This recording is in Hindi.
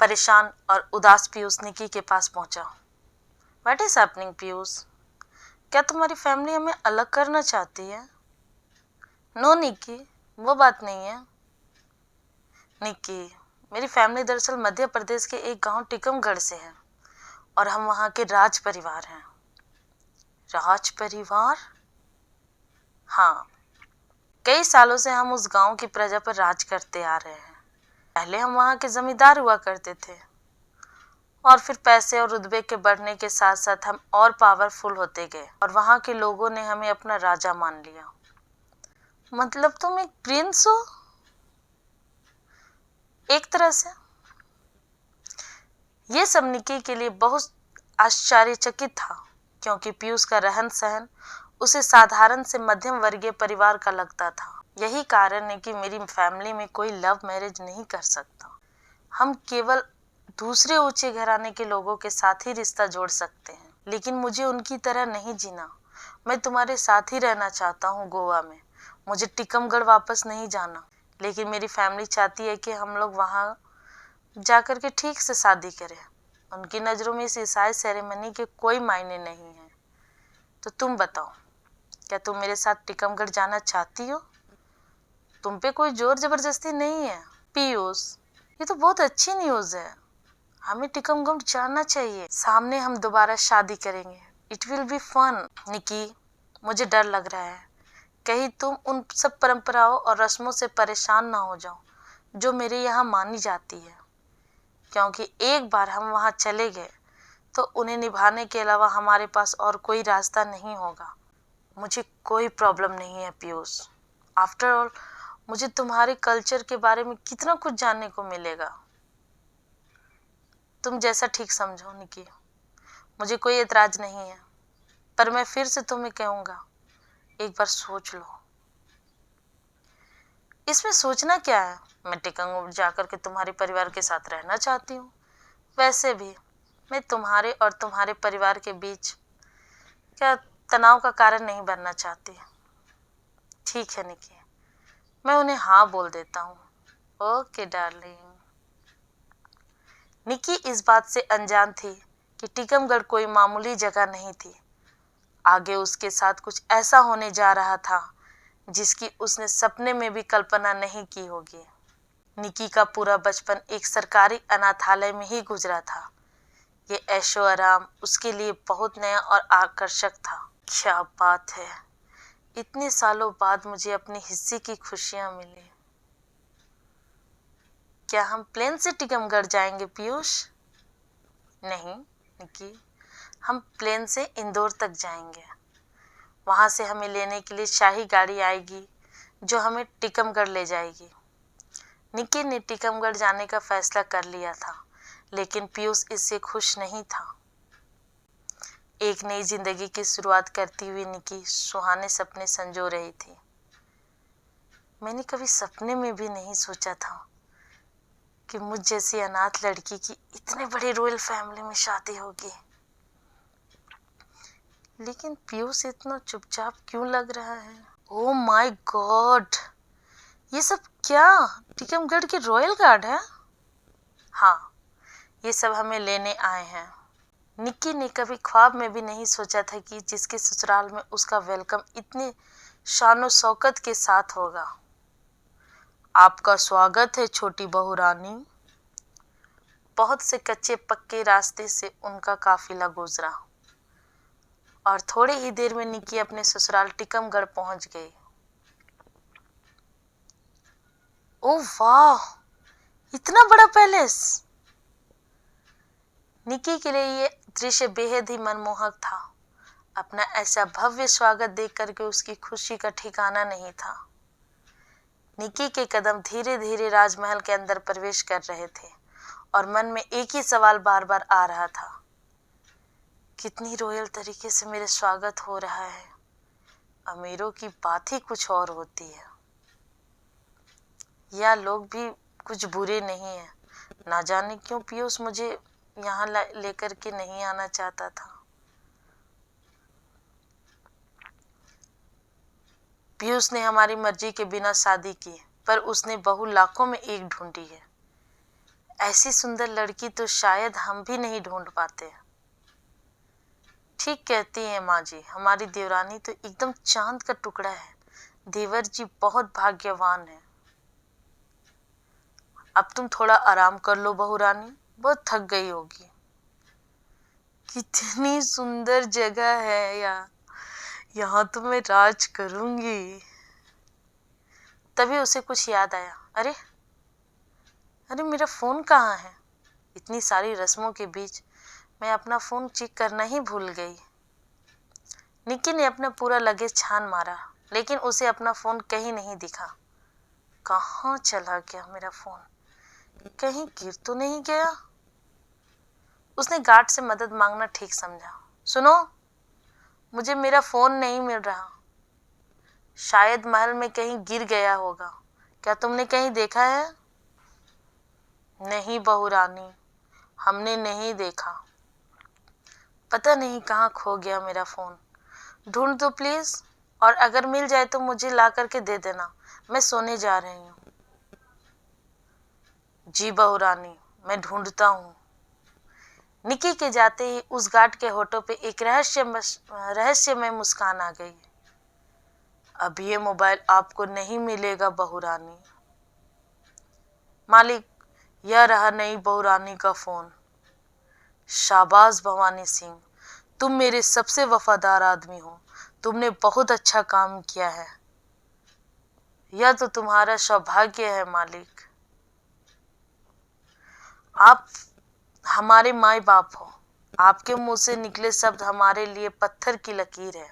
परेशान और उदास पीयूष निकी के पास पहुंचा। What is happening Piyush? क्या तुम्हारी फैमिली हमें अलग करना चाहती है? नो निकी, वो बात नहीं है। निकी, मेरी फैमिली दरअसल मध्य प्रदेश के एक गांव टीकमगढ़ से है और हम वहां के राज परिवार हैं। राज परिवार? हाँ, कई सालों से हम उस गांव की प्रजा पर राज करते आ रहे हैं। पहले हम वहां के जमींदार हुआ करते थे और फिर पैसे और रुतबे के बढ़ने के साथ साथ हम और पावरफुल होते गए और वहां के लोगों ने हमें अपना राजा मान लिया। मतलब तुम एक प्रिंस हो? एक तरह से। ये सब निकी के लिए बहुत आश्चर्यचकित था, क्योंकि पीयूष का रहन सहन उसे साधारण से मध्यम वर्गीय परिवार का लगता था। यही कारण है कि मेरी फैमिली में कोई लव मैरिज नहीं कर सकता। हम केवल दूसरे ऊंचे घराने के लोगों के साथ ही रिश्ता जोड़ सकते हैं, लेकिन मुझे उनकी तरह नहीं जीना। मैं तुम्हारे साथ ही रहना चाहता हूँ गोवा में। मुझे टीकमगढ़ वापस नहीं जाना, लेकिन मेरी फैमिली चाहती है कि हम लोग वहाँ जाकर के ठीक से शादी करें। उनकी नज़रों में इस ईसाई सेरेमनी के कोई मायने नहीं है। तो तुम बताओ, क्या तुम मेरे साथ टीकमगढ़ जाना चाहती हो? तुम पे कोई जोर जबरदस्ती नहीं है। पीयूष, ये तो बहुत अच्छी न्यूज़ है। हमें टीकमगढ़ जाना चाहिए। सामने हम दोबारा शादी करेंगे। It will be fun. Nikki, मुझे डर लग रहा है कहीं तुम उन सब परंपराओं और रस्मों से परेशान ना हो जाओ जो मेरे यहाँ मानी जाती है, क्योंकि एक बार हम वहाँ चले गए तो उन्हें निभाने के अलावा हमारे पास और कोई रास्ता नहीं होगा। मुझे कोई प्रॉब्लम नहीं है पीयूष। आफ्टर ऑल, मुझे तुम्हारे कल्चर के बारे में कितना कुछ जानने को मिलेगा। तुम जैसा ठीक समझो निकी, मुझे कोई एतराज नहीं है, पर मैं फिर से तुम्हें कहूँगा, एक बार सोच लो। इसमें सोचना क्या है? मैं टीकमगढ़ जाकर के तुम्हारे परिवार के साथ रहना चाहती हूँ। वैसे भी मैं तुम्हारे और तुम्हारे परिवार के बीच क्या तनाव का कारण नहीं बनना चाहती। ठीक है निकी, मैं उन्हें हाँ बोल देता हूँ। Okay darling. निकी इस बात से अनजान थी कि टीकमगढ़ कोई मामूली जगह नहीं थी। आगे उसके साथ कुछ ऐसा होने जा रहा था जिसकी उसने सपने में भी कल्पना नहीं की होगी। निकी का पूरा बचपन एक सरकारी अनाथालय में ही गुजरा था। ये ऐशो आराम उसके लिए बहुत नया और आकर्षक था। क्या बात है, इतने सालों बाद मुझे अपने हिस्से की खुशियां मिली। क्या हम प्लेन से टीकमगढ़ जाएंगे पीयूष? नहीं निकी, हम प्लेन से इंदौर तक जाएंगे। वहां से हमें लेने के लिए शाही गाड़ी आएगी जो हमें टिकमगढ़ ले जाएगी। निकी ने टिकमगढ़ जाने का फैसला कर लिया था, लेकिन पीयूष इससे खुश नहीं था। एक नई जिंदगी की शुरुआत करती हुई निकी सुहाने सपने संजो रही थी। मैंने कभी सपने में भी नहीं सोचा था कि मुझ जैसी अनाथ लड़की की इतने बड़े रॉयल फैमिली में शादी होगी। लेकिन पीयूष इतना चुपचाप क्यों लग रहा है? ओह माय गॉड, ये सब क्या टीकमगढ़ के रॉयल गार्ड है? हाँ, ये सब हमें लेने आए हैं। निक्की ने कभी ख्वाब में भी नहीं सोचा था कि जिसके ससुराल में उसका वेलकम इतने शानो शौकत के साथ होगा। आपका स्वागत है छोटी बहू रानी। बहुत से कच्चे पक्के रास्ते से उनका काफिला गुजरा और थोड़ी ही देर में निक्की अपने ससुराल टिकमगढ़ पहुंच गई। ओह वाह, इतना बड़ा पैलेस! निक्की के लिए ये दृश्य बेहद ही मनमोहक था। अपना ऐसा भव्य स्वागत देख करके उसकी खुशी का ठिकाना नहीं था। निक्की के कदम धीरे धीरे राजमहल के अंदर प्रवेश कर रहे थे और मन में एक ही सवाल बार बार आ रहा था, कितनी रॉयल तरीके से मेरे स्वागत हो रहा है। अमीरों की बात ही कुछ और होती है। या लोग भी कुछ बुरे नहीं हैं। ना जाने क्यों पीयूष मुझे यहाँ लेकर के नहीं आना चाहता था। पीयूष ने हमारी मर्जी के बिना शादी की, पर उसने बहू लाखों में एक ढूंढी है। ऐसी सुंदर लड़की तो शायद हम भी नहीं ढूंढ पाते। ठीक कहती है माँ जी, हमारी देवरानी तो एकदम चांद का टुकड़ा है। देवर जी बहुत भाग्यवान है। अब तुम थोड़ा आराम कर लो बहू रानी, बहुत थक गई होगी। कितनी सुंदर जगह है यार, यहाँ तो मैं राज करूंगी। तभी उसे कुछ याद आया। अरे अरे मेरा फोन कहाँ है? इतनी सारी रस्मों के बीच मैं अपना फोन चेक करना ही भूल गई। निक्की ने अपना पूरा लगेज छान मारा, लेकिन उसे अपना फोन कहीं नहीं दिखा। कहाँ चला गया मेरा फोन? कहीं गिर तो नहीं गया? उसने गार्ड से मदद मांगना ठीक समझा। सुनो, मुझे मेरा फोन नहीं मिल रहा। शायद महल में कहीं गिर गया होगा। क्या तुमने कहीं देखा है? नहीं बहू रानी, हमने नहीं देखा। पता नहीं कहाँ खो गया मेरा फोन। ढूंढ दो प्लीज, और अगर मिल जाए तो मुझे ला करके दे देना। मैं सोने जा रही हूँ। जी बहू रानी, मैं ढूंढता हूँ। निकी के जाते ही उस गार्ड के होठों पे एक रहस्यमय मुस्कान आ गई। अब ये मोबाइल आपको नहीं मिलेगा बहू रानी। मालिक, यह रहा नई बहू रानी का फोन। शाबाश भवानी सिंह, तुम मेरे सबसे वफादार आदमी हो। तुमने बहुत अच्छा काम किया है। यह तो तुम्हारा सौभाग्य है मालिक। आप हमारे माँ बाप हो। आपके मुंह से निकले शब्द हमारे लिए पत्थर की लकीर है।